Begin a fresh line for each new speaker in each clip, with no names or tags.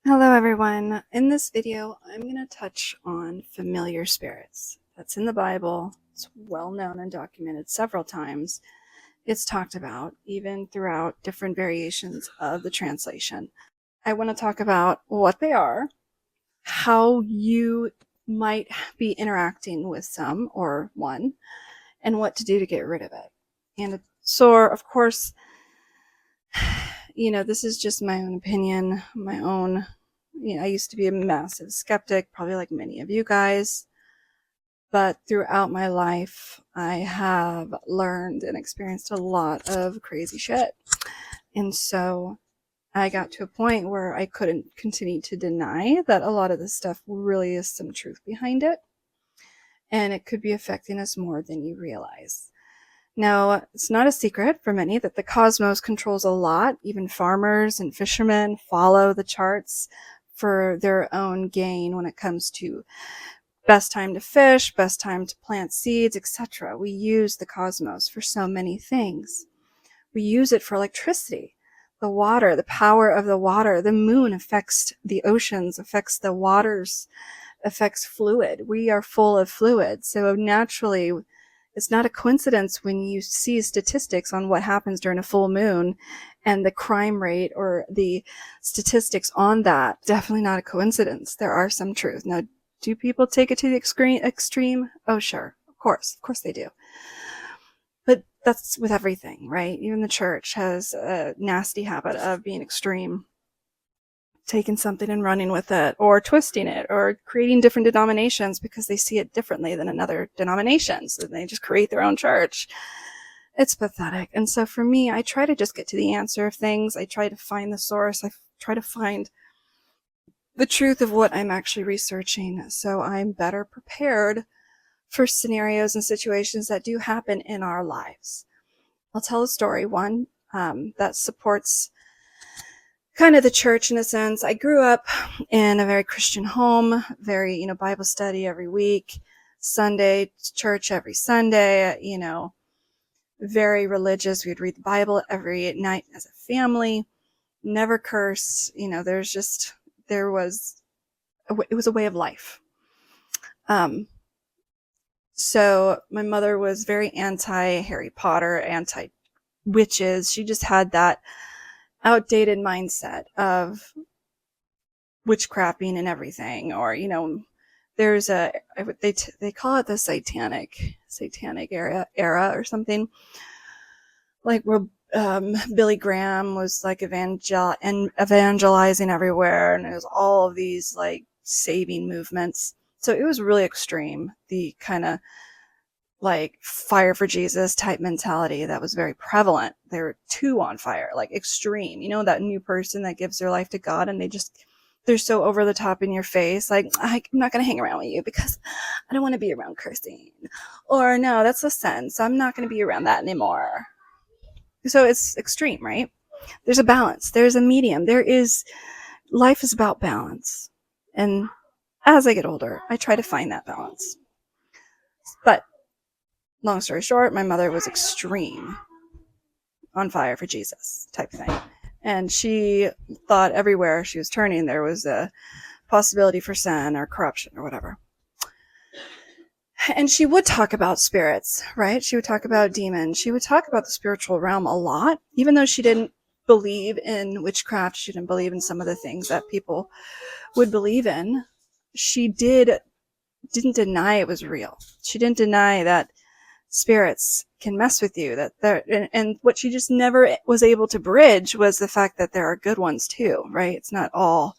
Hello everyone. In this video, I'm going to touch on familiar spirits. That's in the Bible. It's well known and documented several times. It's talked about even throughout different variations of the translation. I want to talk about what they are, how you might be interacting with some or one, and what to do to get rid of it. And so, of course, this is just my own opinion, my own. I used to be a massive skeptic, probably like many of you guys. But throughout my life, I have learned and experienced a lot of crazy shit. And so I got to a point where I couldn't continue to deny that a lot of this stuff really is some truth behind it. And it could be affecting us more than you realize. Now, it's not a secret for many that the cosmos controls a lot. Even farmers and fishermen follow the charts for their own gain when it comes to best time to fish, best time to plant seeds, etc. We use the cosmos for so many things. We use it for electricity, the water, the power of the water. The moon affects the oceans, affects the waters, affects fluid. We are full of fluid. So naturally, it's not a coincidence when you see statistics on what happens during a full moon and the crime rate or the statistics on that. Definitely not a coincidence. There are some truth. Now, do people take it to the extreme? Oh, sure. Of course they do. But that's with everything, right? Even the church has a nasty habit of being extreme, taking something and running with it, or twisting it, or creating different denominations because they see it differently than another denomination. So they just create their own church. It's pathetic. And so for me, I try to just get to the answer of things. I try to find the source. I try to find the truth of what I'm actually researching, so I'm better prepared for scenarios and situations that do happen in our lives. I'll tell a story, one that supports kind of the church in a sense. I grew up in a very Christian home, very, Bible study every week, Sunday church every Sunday, very religious. We'd read the Bible every night as a family, never curse. It was a way of life. So my mother was very anti-Harry Potter, anti-witches. She just had that outdated mindset of witchcrafting and everything, or there's they call it the satanic era or something, like where Billy Graham was like evangelizing everywhere, and it was all of these like saving movements. So it was really extreme, the kind of like fire for Jesus type mentality that was very prevalent. They were too on fire, like extreme. That new person that gives their life to God and they're so over the top in your face, like, I'm not going to hang around with you because I don't want to be around cursing. Or, no, that's a sin, so I'm not going to be around that anymore. So it's extreme, right? There's a balance. There's a medium. Life is about balance. And as I get older, I try to find that balance. But long story short, my mother was extreme, on fire for Jesus type thing. And she thought everywhere she was turning, there was a possibility for sin or corruption or whatever. And she would talk about spirits, right? She would talk about demons. She would talk about the spiritual realm a lot, even though she didn't believe in witchcraft. She didn't believe in some of the things that people would believe in. She didn't deny it was real. She didn't deny that spirits can mess with you, and what she just never was able to bridge was the fact that there are good ones too, right? It's not all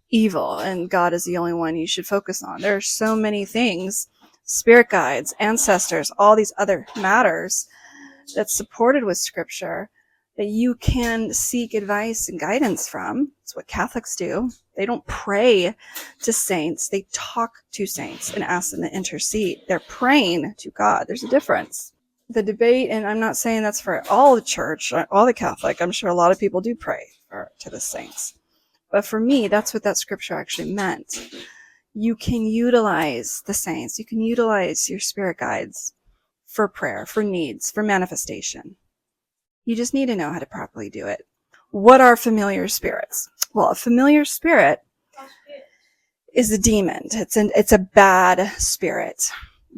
evil and God is the only one you should focus on. There are so many things, spirit guides, ancestors, all these other matters that's supported with scripture that you can seek advice and guidance from. It's what Catholics do. They don't pray to saints. They talk to saints and ask them to intercede. They're praying to God. There's a difference. The debate, and I'm not saying that's for all the church, all the Catholic. I'm sure a lot of people do pray to the saints. But for me, that's what that scripture actually meant. You can utilize the saints. You can utilize your spirit guides for prayer, for needs, for manifestation. You just need to know how to properly do it. What are familiar spirits? Well, a familiar spirit is a demon. It's a bad spirit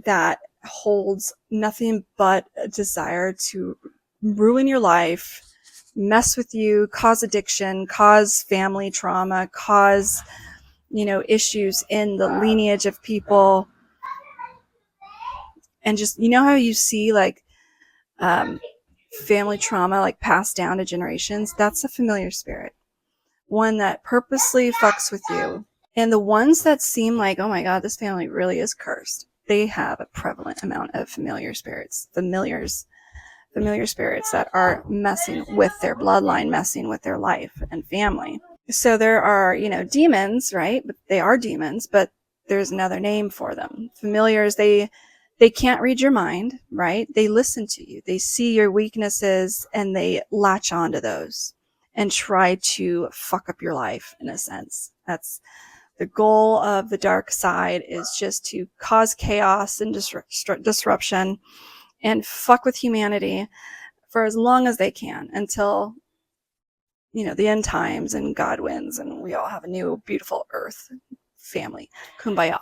that holds nothing but a desire to ruin your life, mess with you, cause addiction, cause family trauma, cause, issues in the lineage of people. And just, how you see like family trauma like passed down to generations? That's a familiar spirit. One that purposely fucks with you. And the ones that seem like, oh my God, this family really is cursed, they have a prevalent amount of familiar spirits. Familiar spirits that are messing with their bloodline, messing with their life and family. So there are, demons, right? But they are demons, but there's another name for them. Familiars, they can't read your mind, right? They listen to you. They see your weaknesses and they latch onto those and try to fuck up your life in a sense. That's the goal of the dark side, is just to cause chaos and disruption and fuck with humanity for as long as they can until, the end times and God wins and we all have a new beautiful earth family. Kumbaya.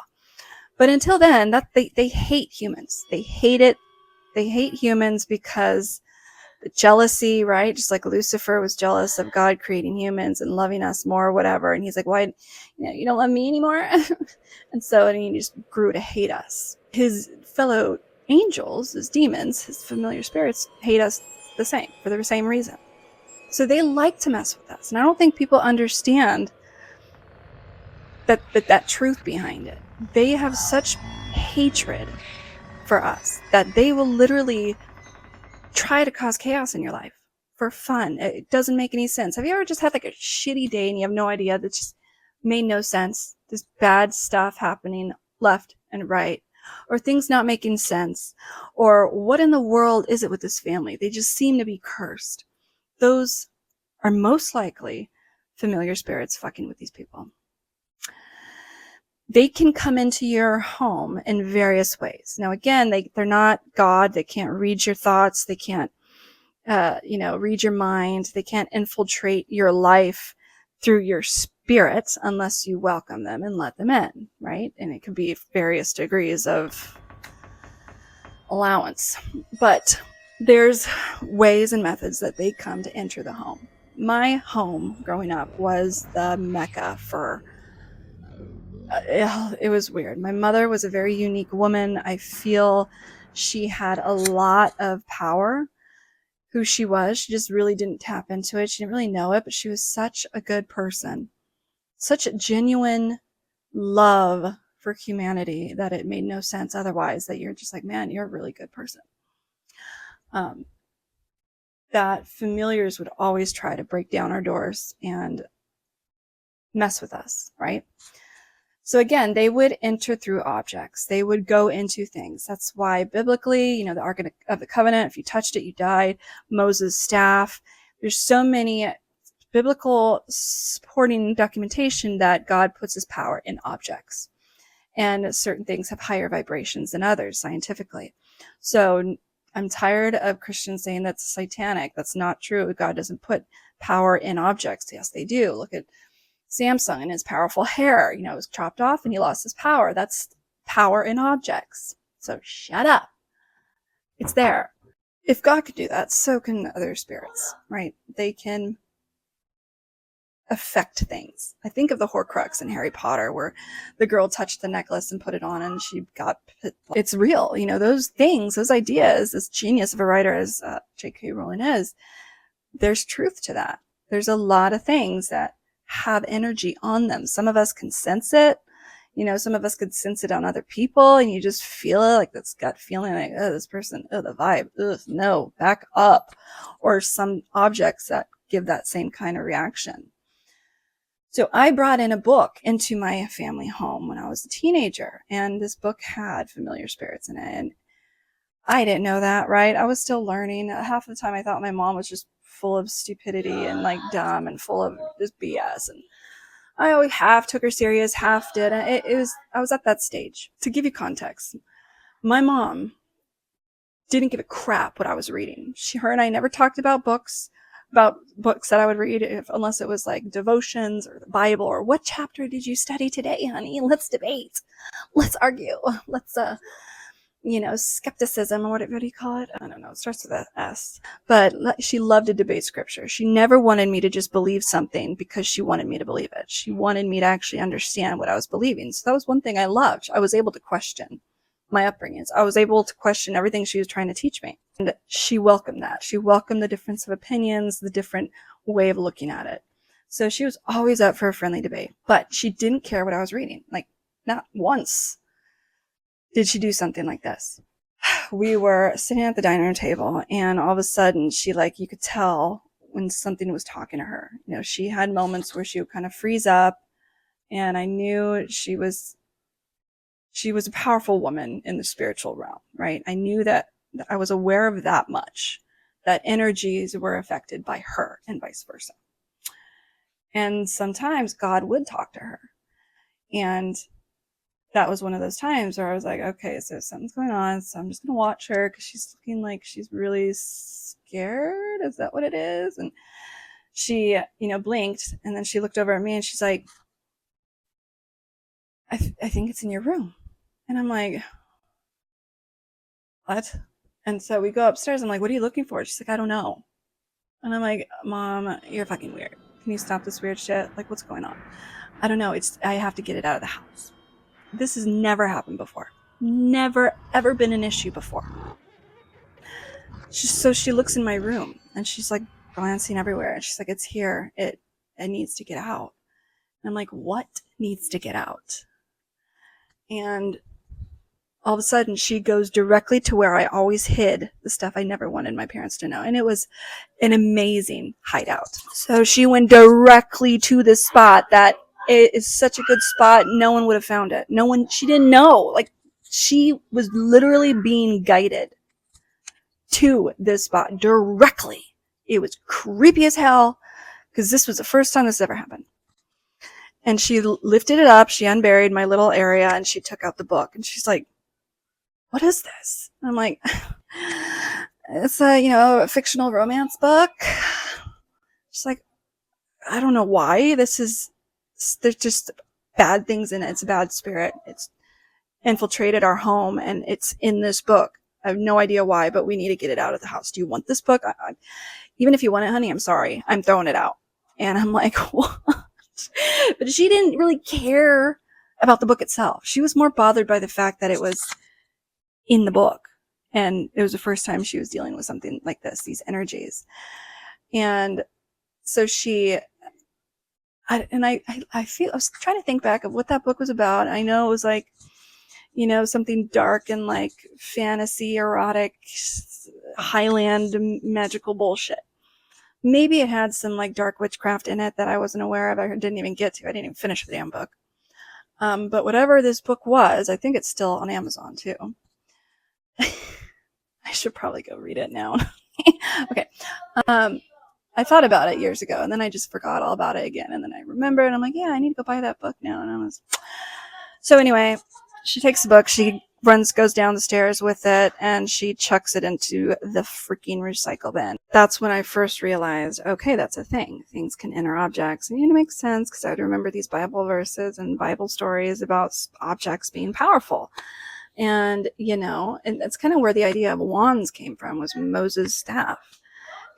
But until then, that they hate humans. They hate it. They hate humans because the jealousy, right? Just like Lucifer was jealous of God creating humans and loving us more, whatever. And he's like, why, you don't love me anymore? and he just grew to hate us. His fellow angels, his demons, his familiar spirits, hate us the same, for the same reason. So they like to mess with us. And I don't think people understand that truth behind it. They have such hatred for us that they will literally try to cause chaos in your life for fun. It doesn't make any sense. Have you ever just had like a shitty day and you have no idea, that just made no sense? There's bad stuff happening left and right, or things not making sense, or what in the world is it with this family? They just seem to be cursed. Those are most likely familiar spirits fucking with these people. They can come into your home in various ways. Now, again, they're not God. They can't read your thoughts. They can't, read your mind. They can't infiltrate your life through your spirit unless you welcome them and let them in, right? And it can be various degrees of allowance. But there's ways and methods that they come to enter the home. My home growing up was the mecca for it was weird. My mother was a very unique woman. I feel she had a lot of power. Who she was, she just really didn't tap into it. She didn't really know it, but she was such a good person. Such a genuine love for humanity that it made no sense otherwise, that you're just like, man, you're a really good person. That familiars would always try to break down our doors and mess with us, right? So again, they would enter through objects. They would go into things. That's why biblically, the Ark of the Covenant, if you touched it, you died. Moses' staff. There's so many biblical supporting documentation that God puts his power in objects. And certain things have higher vibrations than others scientifically. So I'm tired of Christians saying that's satanic. That's not true. God doesn't put power in objects. Yes, they do. Look at Samsung and his powerful hair, it was chopped off and he lost his power. That's power in objects. So shut up. It's there. If God could do that, so can other spirits, right? They can affect things. I think of the Horcrux in Harry Potter, where the girl touched the necklace and put it on and she got, it's real. Those things, those ideas, this genius of a writer as J.K. Rowling is, there's truth to that. There's a lot of things that have energy on them. Some of us can sense it. Some of us could sense it on other people, and you just feel it, like this gut feeling, like, oh, this person, oh, the vibe, ugh, no, back up. Or some objects that give that same kind of reaction. So I brought in a book into my family home when I was a teenager, and this book had familiar spirits in it. And I didn't know that, right? I was still learning. Half the time I thought my mom was just full of stupidity and like dumb and full of just BS. And I always half took her serious, half didn't. I was at that stage. To give you context, my mom didn't give a crap what I was reading. Her and I never talked about books. about books that I would read, unless it was like devotions or the Bible or what chapter did you study today, honey? Let's debate. Let's argue. Let's skepticism, or what do you call it? I don't know. It starts with a S. But she loved to debate scripture. She never wanted me to just believe something because she wanted me to believe it. She wanted me to actually understand what I was believing. So that was one thing I loved. I was able to question my upbringings. I was able to question everything she was trying to teach me. And she welcomed that. She welcomed the difference of opinions, the different way of looking at it. So she was always up for a friendly debate. But she didn't care what I was reading. Like, not once did she do something like this. We were sitting at the dining room table, and all of a sudden you could tell when something was talking to her. She had moments where she would kind of freeze up, and I knew she was a powerful woman in the spiritual realm, right? I knew that I was aware of that much, that energies were affected by her and vice versa. And sometimes God would talk to her. And that was one of those times where I was like, okay, so something's going on. So I'm just going to watch her because she's looking like she's really scared. Is that what it is? And she, blinked, and then she looked over at me and she's like, I think it's in your room. And I'm like, what? And so we go upstairs. I'm like, what are you looking for? She's like, I don't know. And I'm like, Mom, you're fucking weird. Can you stop this weird shit? Like, what's going on? I don't know. I have to get it out of the house. This has never happened before. Never, ever been an issue before. So she looks in my room, and she's like glancing everywhere. And she's like, it's here. It needs to get out. And I'm like, what needs to get out? And all of a sudden, she goes directly to where I always hid the stuff I never wanted my parents to know. And it was an amazing hideout. So she went directly to this spot that it is such a good spot. No one would have found it. She didn't know. Like, she was literally being guided to this spot directly. It was creepy as hell because this was the first time this ever happened. And she lifted it up. She unburied my little area and she took out the book. And she's like, what is this? And I'm like, it's a fictional romance book. She's like, I don't know why. There's just bad things in it. It's a bad spirit. It's infiltrated our home, and it's in this book. I have no idea why, but we need to get it out of the house. Do you want this book? Even if you want it, honey, I'm sorry. I'm throwing it out. And I'm like, what? But she didn't really care about the book itself. She was more bothered by the fact that it was in the book. And it was the first time she was dealing with something like this, these energies. And so I was trying to think back of what that book was about. I know it was like, something dark and like fantasy, erotic, Highland magical bullshit. Maybe it had some like dark witchcraft in it that I wasn't aware of. I didn't even get to. I didn't even finish the damn book. But whatever this book was, I think it's still on Amazon too. I should probably go read it now. Okay. I thought about it years ago, and then I just forgot all about it again. And then I remembered, and I'm like, yeah, I need to go buy that book now. And so anyway, she takes the book, she goes down the stairs with it, and she chucks it into the freaking recycle bin. That's when I first realized, okay, that's a thing. Things can enter objects. And it makes sense because I would remember these Bible verses and Bible stories about objects being powerful. And, and that's kind of where the idea of wands came from, was Moses' staff.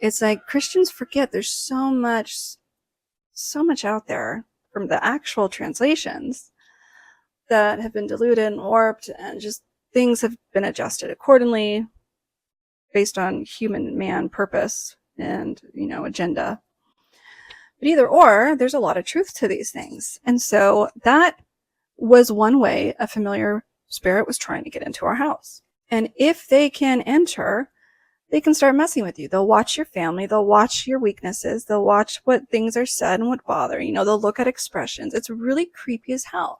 It's like Christians forget there's so much out there from the actual translations that have been diluted and warped, and just things have been adjusted accordingly based on human man purpose and, agenda. But either or, there's a lot of truth to these things. And so that was one way a familiar spirit was trying to get into our house. And if they can enter, they can start messing with you. They'll watch your family. They'll watch your weaknesses. They'll watch what things are said and what bother. They'll look at expressions. It's really creepy as hell.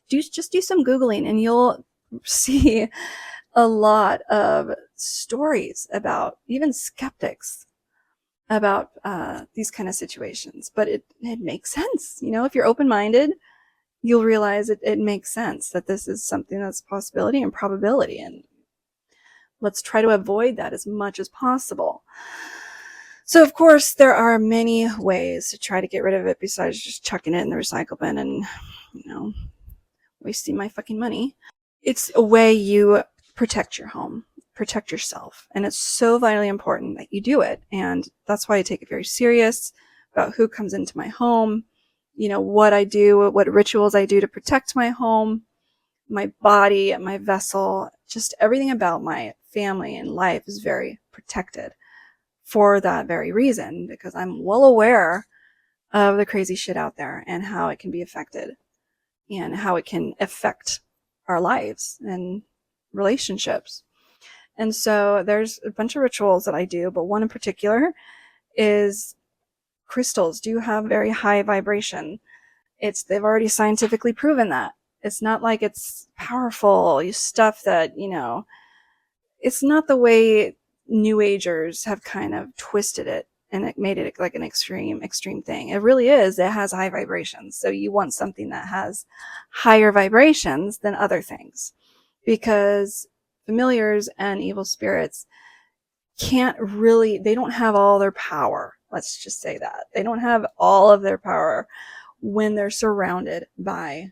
Just do some Googling, and you'll see a lot of stories about even skeptics about these kind of situations. But it makes sense. If you're open-minded, you'll realize it makes sense that this is something that's a possibility and probability. And let's try to avoid that as much as possible. So, of course, there are many ways to try to get rid of it besides just chucking it in the recycle bin and, wasting my fucking money. It's a way you protect your home, protect yourself. And it's so vitally important that you do it. And that's why I take it very serious about who comes into my home, what I do, what rituals I do to protect my home, my body, my vessel, just everything about my family and life is very protected for that very reason, because I'm well aware of the crazy shit out there and how it can be affected and how it can affect our lives and relationships. And so there's a bunch of rituals that I do, but one in particular is crystals do have very high vibration. They've already scientifically proven that. It's not like it's powerful stuff that, it's not the way New Agers have kind of twisted it and it made it like an extreme thing. It really is. It has high vibrations. So you want something that has higher vibrations than other things, because familiars and evil spirits they don't have all their power. Let's just say that. They don't have all of their power when they're surrounded by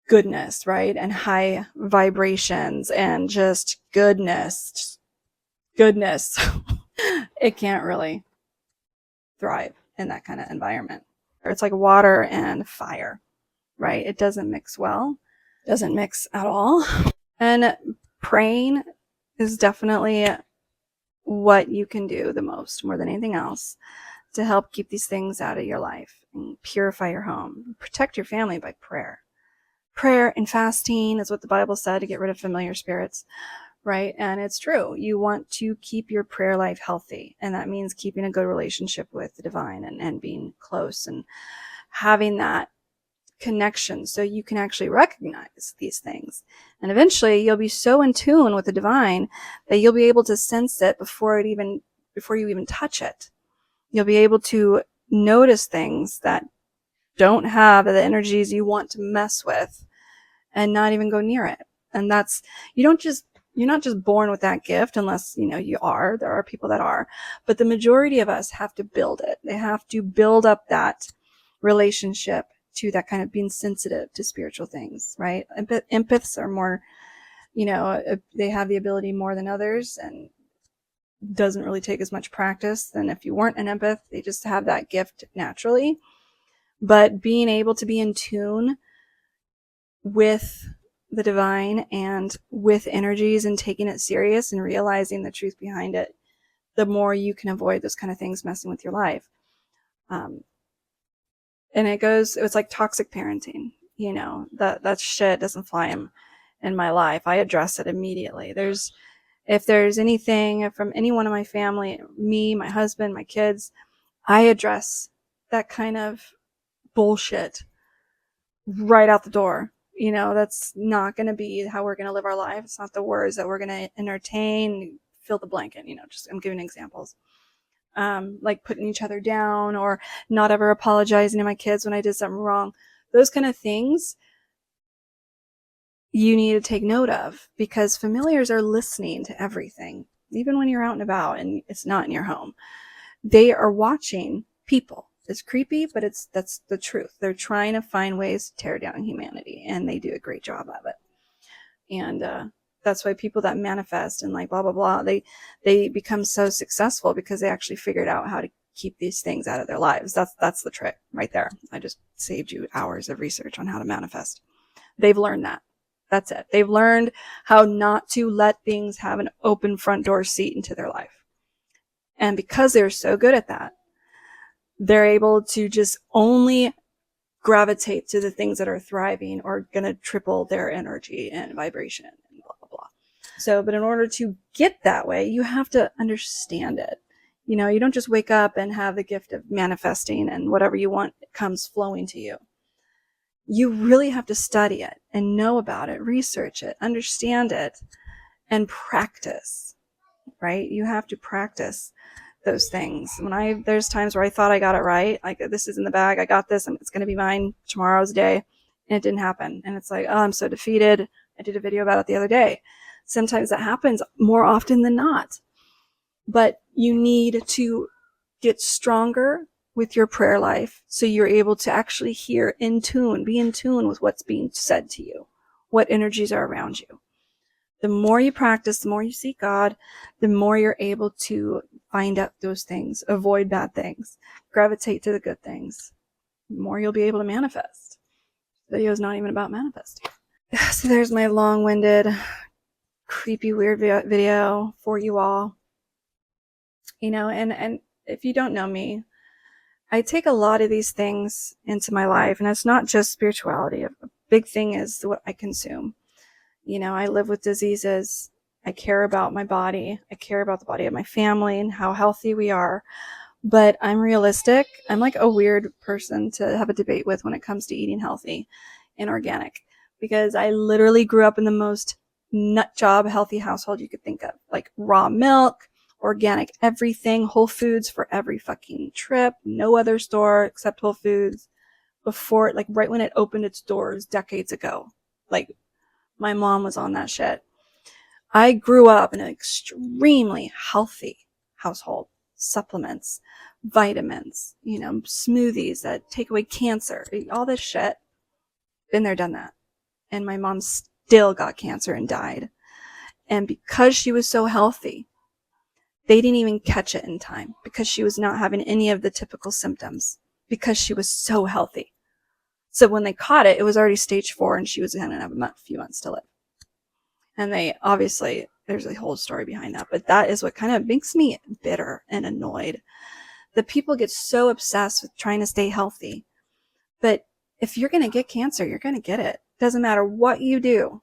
goodness, right? And high vibrations and just goodness. It can't really thrive in that kind of environment. It's like water and fire, right? It doesn't mix well, doesn't mix at all. And praying is definitely what you can do the most, more than anything else, to help keep these things out of your life and purify your home. Protect your family by prayer. Prayer and fasting is what the Bible said to get rid of familiar spirits, right? And it's true. You want to keep your prayer life healthy, and that means keeping a good relationship with the divine and being close and having that connection so you can actually recognize these things. And eventually you'll be so in tune with the divine that you'll be able to sense it before you even touch it. You'll be able to notice things that don't have the energies you want to mess with and not even go near it. And you're not just born with that gift, unless, you are. There are people that are. But the majority of us have to build it. They have to build up that relationship to that kind of being sensitive to spiritual things, right? Empaths are more, they have the ability more than others, and doesn't really take as much practice than if you weren't an empath. They just have that gift naturally. But being able to be in tune with the divine and with energies and taking it serious and realizing the truth behind it, the more you can avoid those kind of things messing with your life. And it's like toxic parenting, that shit doesn't fly in my life. I address it immediately. If there's anything from anyone in my family, me, my husband, my kids, I address that kind of bullshit right out the door. That's not going to be how we're going to live our life. It's not the words that we're going to entertain, fill the blanket, I'm giving examples. Like putting each other down or not ever apologizing to my kids when I did something wrong. Those kind of things you need to take note of, because familiars are listening to everything. Even when you're out and about and it's not in your home, they are watching people. It's creepy, but that's the truth. They're trying to find ways to tear down humanity, and they do a great job of it. And that's why people that manifest and like blah blah blah, they become so successful, because they actually figured out how to keep these things out of their lives. That's the trick right there. I just saved you hours of research on how to manifest. They've learned that. That's it. They've learned how not to let things have an open front door seat into their life. And because they're so good at that, they're able to just only gravitate to the things that are thriving or going to triple their energy and vibration and blah, blah, blah. So, but in order to get that way, you have to understand it. You don't just wake up and have the gift of manifesting and whatever you want comes flowing to you. You really have to study it and know about it, research it, understand it, and practice, right? You have to practice those things. There's times where I thought I got it right, like this is in the bag, I got this, and it's going to be mine tomorrow's day, and it didn't happen. And it's like, oh, I'm so defeated. I did a video about it the other day. Sometimes that happens more often than not. But you need to get stronger with your prayer life so you're able to actually hear in tune, be in tune with what's being said to you, what energies are around you. The more you practice, the more you seek God, the more you're able to find out those things, avoid bad things, gravitate to the good things. The more you'll be able to manifest. The video is not even about manifesting. So there's my long-winded, creepy, weird video for you all. You know, and if you don't know me, I take a lot of these things into my life, and it's not just spirituality. A big thing is what I consume. You know, I live with diseases. I care about my body. I care about the body of my family and how healthy we are. But I'm realistic. I'm like a weird person to have a debate with when it comes to eating healthy and organic, because I literally grew up in the most nut job healthy household you could think of. Like raw milk, organic everything, Whole Foods for every fucking trip, no other store except Whole Foods. Before, like right when it opened its doors decades ago. Like my mom was on that shit. I grew up in an extremely healthy household. Supplements, vitamins, you know, smoothies that take away cancer, all this shit. Been there, done that. And my mom still got cancer and died. And because she was so healthy, they didn't even catch it in time because she was not having any of the typical symptoms because she was so healthy. So when they caught it, it was already stage 4 and she was going to have a few months to live. And they obviously, there's a whole story behind that, but that is what kind of makes me bitter and annoyed. The people get so obsessed with trying to stay healthy. But if you're going to get cancer, you're going to get it. Doesn't matter what you do.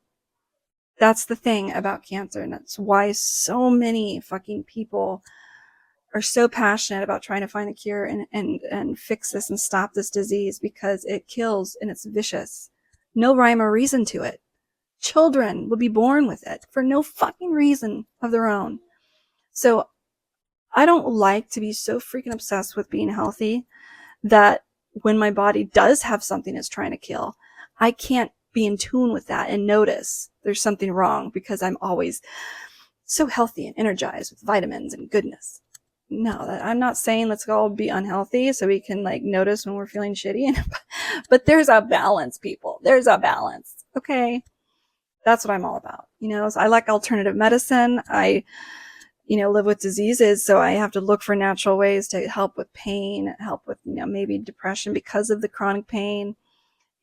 That's the thing about cancer. And that's why so many fucking people are so passionate about trying to find a cure and fix this and stop this disease, because it kills and it's vicious. No rhyme or reason to it. Children will be born with it for no fucking reason of their own. So I don't like to be so freaking obsessed with being healthy that when my body does have something it's trying to kill, I can't be in tune with that and notice there's something wrong because I'm always so healthy and energized with vitamins and goodness. No, I'm not saying let's all be unhealthy so we can like notice when we're feeling shitty. But there's a balance, people. There's a balance. Okay. That's what I'm all about. You know, so I like alternative medicine. I, you know, live with diseases, so I have to look for natural ways to help with pain, help with, you know, maybe depression because of the chronic pain.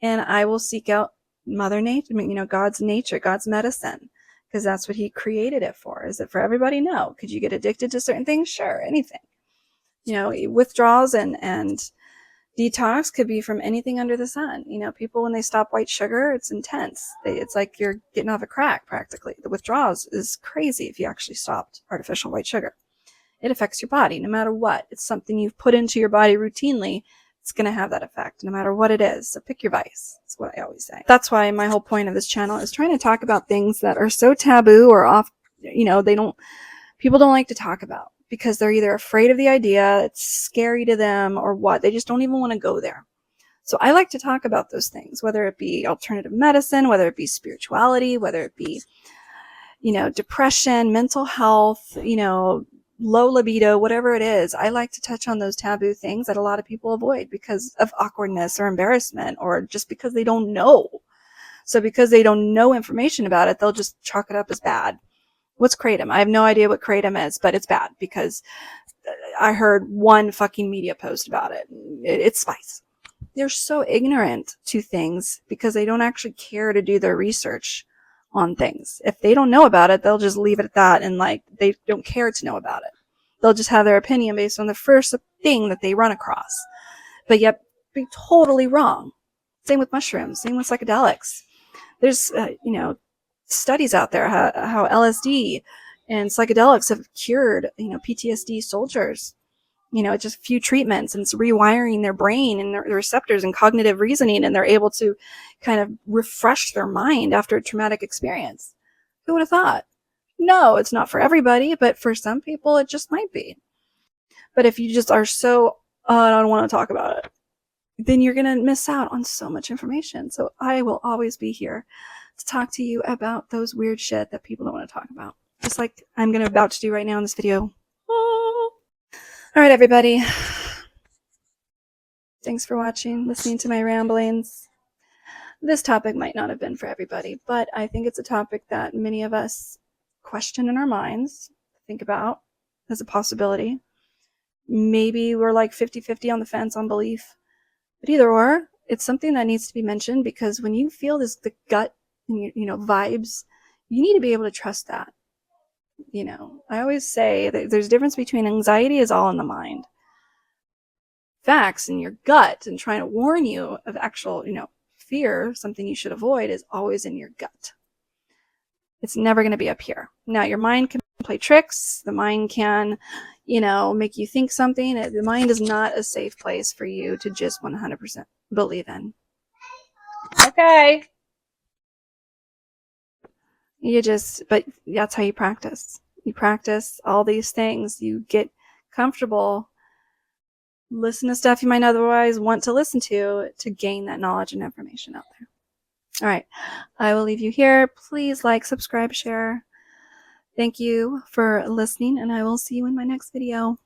And I will seek out Mother Nature, you know, God's nature, God's medicine, because that's what he created it for. Is it for everybody? No. Could you get addicted to certain things? Sure, anything. You know, withdrawals and detox could be from anything under the sun. You know, people, when they stop white sugar, it's intense. It's like you're getting off a crack practically. The withdrawals is crazy if you actually stopped artificial white sugar. It affects your body no matter what. It's something you've put into your body routinely. It's going to have that effect no matter what it is. So pick your vice. That's what I always say. That's why my whole point of this channel is trying to talk about things that are so taboo or off, you know, people don't like to talk about because they're either afraid of the idea, it's scary to them, or what. They just don't even want to go there. So I like to talk about those things, whether it be alternative medicine, whether it be spirituality, whether it be, you know, depression, mental health, you know, low libido, whatever it is. I like to touch on those taboo things that a lot of people avoid because of awkwardness or embarrassment, or just because they don't know. So because they don't know information about it, they'll just chalk it up as bad. What's kratom? I have no idea what kratom is, but it's bad because I heard one fucking media post about it. It's spice. They're so ignorant to things because they don't actually care to do their research on things. If they don't know about it, they'll just leave it at that, and like they don't care to know about it. They'll just have their opinion based on the first thing that they run across, but yet be totally wrong. Same with mushrooms, same with psychedelics. There's you know, studies out there how LSD and psychedelics have cured, you know, PTSD soldiers. You know, just a few treatments, and it's rewiring their brain and their receptors and cognitive reasoning, and they're able to kind of refresh their mind after a traumatic experience. Who would have thought? No, it's not for everybody, but for some people it just might be. But if you just are so, I don't want to talk about it, then you're going to miss out on so much information. So I will always be here to talk to you about those weird shit that people don't want to talk about. Just like I'm about to do right now in this video. All right, everybody. Thanks for watching, listening to my ramblings. This topic might not have been for everybody, but I think it's a topic that many of us question in our minds, think about as a possibility. Maybe we're like 50-50 on the fence on belief, but either or, it's something that needs to be mentioned, because when you feel the gut and vibes, you need to be able to trust that. I always say that there's a difference between anxiety is all in the mind. Facts in your gut and trying to warn you of actual, fear, something you should avoid, is always in your gut. It's never going to be up here. Now, your mind can play tricks. The mind can, make you think something. The mind is not a safe place for you to just 100% believe in. Okay. But that's how you practice. You practice all these things. You get comfortable. Listen to stuff you might otherwise want to listen to gain that knowledge and information out there. All right. I will leave you here. Please like, subscribe, share. Thank you for listening, and I will see you in my next video.